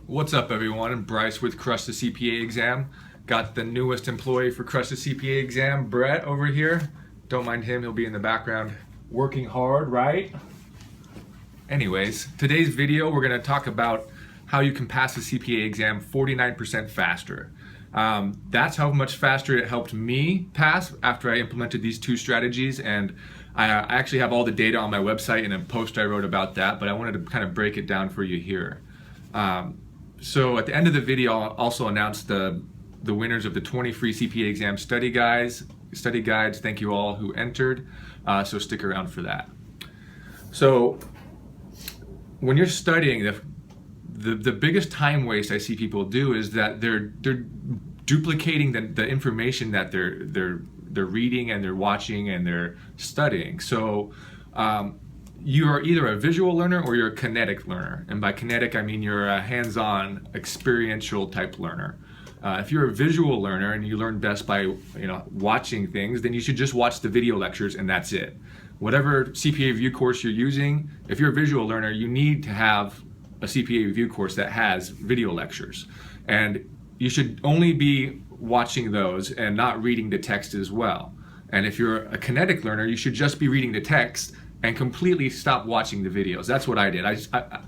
What's up, everyone? Bryce with Crush the CPA Exam. Got the newest employee for Crush the CPA Exam, Brett, over here. Don't mind him, he'll be in the background working hard, right? Anyways, today's video, we're gonna talk about how you can pass the CPA exam 49% faster. That's how much faster it helped me pass after I implemented these two strategies, and I actually have all the data on my website in a post I wrote about that, but I wanted to kind of break it down for you here. So at the end of the video, I'll also announce the winners of the 20 free CPA exam study guides. Thank you all who entered, so stick around for that. So when you're studying, the biggest time waste I see people do is that they're duplicating the information that they're reading and they're watching and they're studying. So you are either a visual learner or you're a kinetic learner. And by kinetic, I mean you're a hands-on, experiential type learner. If you're a visual learner and you learn best by watching things, then you should just watch the video lectures and that's it. Whatever CPA review course you're using, if you're a visual learner, you need to have a CPA review course that has video lectures. And you should only be watching those and not reading the text as well. And if you're a kinetic learner, you should just be reading the text and completely stop watching the videos. That's what I did.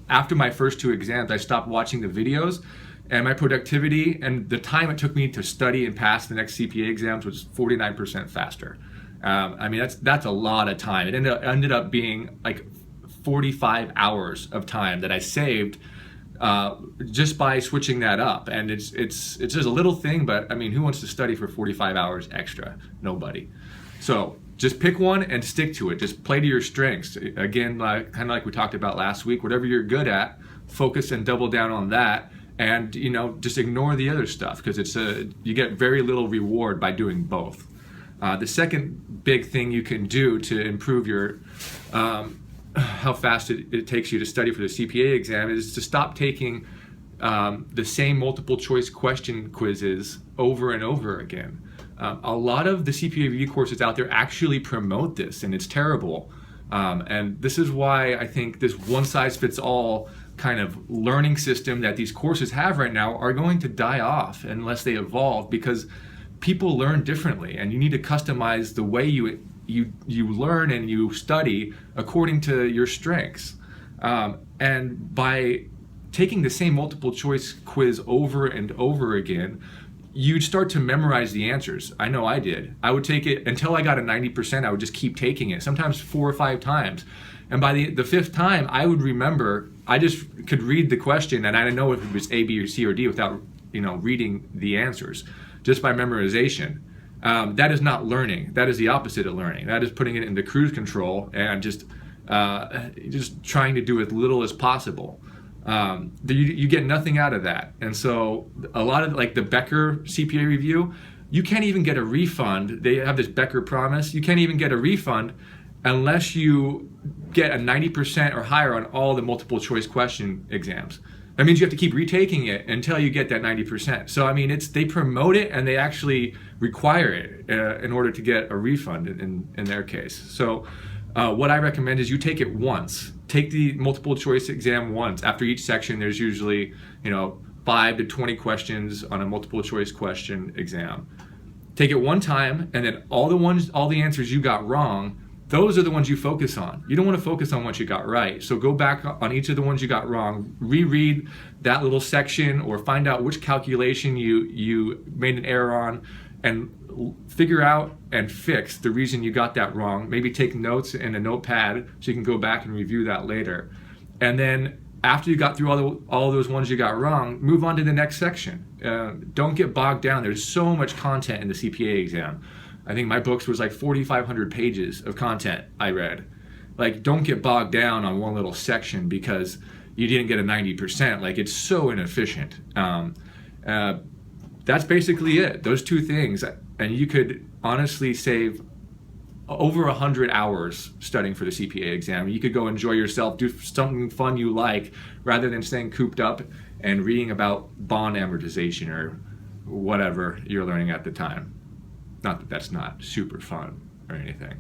After my first two exams, I stopped watching the videos, and my productivity and the time it took me to study and pass the next CPA exams was 49% faster. I mean, that's a lot of time. It ended up being like 45 hours of time that I saved just by switching that up. And it's just a little thing, but I mean, who wants to study for 45 hours extra? Nobody. So just pick one and stick to it. Just play to your strengths. Again, kind of like we talked about last week, whatever you're good at, focus and double down on that. And just ignore the other stuff, because you get very little reward by doing both. The second big thing you can do to improve your how fast it takes you to study for the CPA exam is to stop taking the same multiple choice question quizzes over and over again. A lot of the CPA review courses out there actually promote this, and it's terrible. And this is why I think this one-size-fits-all kind of learning system that these courses have right now are going to die off unless they evolve, because people learn differently, and you need to customize the way you learn and you study according to your strengths. And by taking the same multiple choice quiz over and over again, you'd start to memorize the answers. I know I did. I would take it until I got a 90%. I would just keep taking it, sometimes 4 or 5 times. And by the fifth time, I would remember. I just could read the question and I didn't know if it was A, B, or C, or D without reading the answers, just by memorization. That is not learning. That is the opposite of learning. That is putting it into cruise control and just trying to do as little as possible. You get nothing out of that. And so a lot of, like the Becker CPA review, you can't even get a refund. They have this Becker promise. You can't even get a refund unless you get a 90% or higher on all the multiple choice question exams. That means you have to keep retaking it until you get that 90%. So I mean, they promote it and they actually require it in order to get a refund in their case. So what I recommend is you take it once. Take the multiple choice exam once. After each section, there's usually 5 to 20 questions on a multiple choice question exam. Take it one time, and then all the answers you got wrong, those are the ones you focus on. You don't want to focus on what you got right. So go back on each of the ones you got wrong, reread that little section, or find out which calculation you made an error on, and figure out and fix the reason you got that wrong. Maybe take notes in a notepad so you can go back and review that later. And then after you got through all those ones you got wrong, move on to the next section. Don't get bogged down. There's so much content in the CPA exam. I think my books was like 4,500 pages of content I read. Like, don't get bogged down on one little section because you didn't get a 90%. Like, it's so inefficient. That's basically it. Those two things. And you could honestly save over 100 hours studying for the CPA exam. You could go enjoy yourself, do something fun you like, rather than staying cooped up and reading about bond amortization or whatever you're learning at the time. Not that that's not super fun or anything.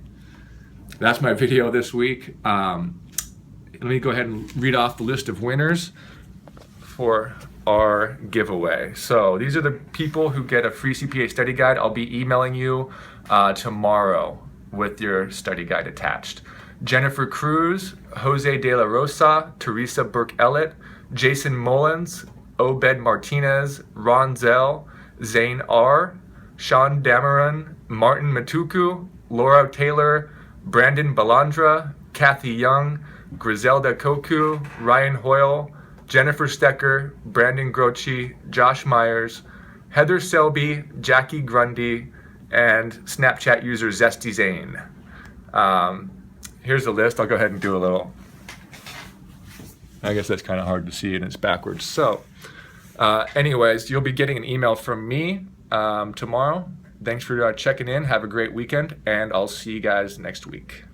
That's my video this week. Let me go ahead and read off the list of winners. for our giveaway. So these are the people who get a free CPA study guide. I'll be emailing you tomorrow with your study guide attached. Jennifer Cruz, Jose De La Rosa, Teresa Burke-Ellett, Jason Mullins, Obed Martinez, Ron Zell, Zane R., Sean Dameron, Martin Matuku, Laura Taylor, Brandon Balandra, Kathy Young, Griselda Koku, Ryan Hoyle, Jennifer Stecker, Brandon Grochi, Josh Myers, Heather Selby, Jackie Grundy, and Snapchat user Zesty Zane. Here's the list. I'll go ahead and do a little. I guess that's kind of hard to see and it's backwards. So anyways, you'll be getting an email from me tomorrow. Thanks for checking in. Have a great weekend, and I'll see you guys next week.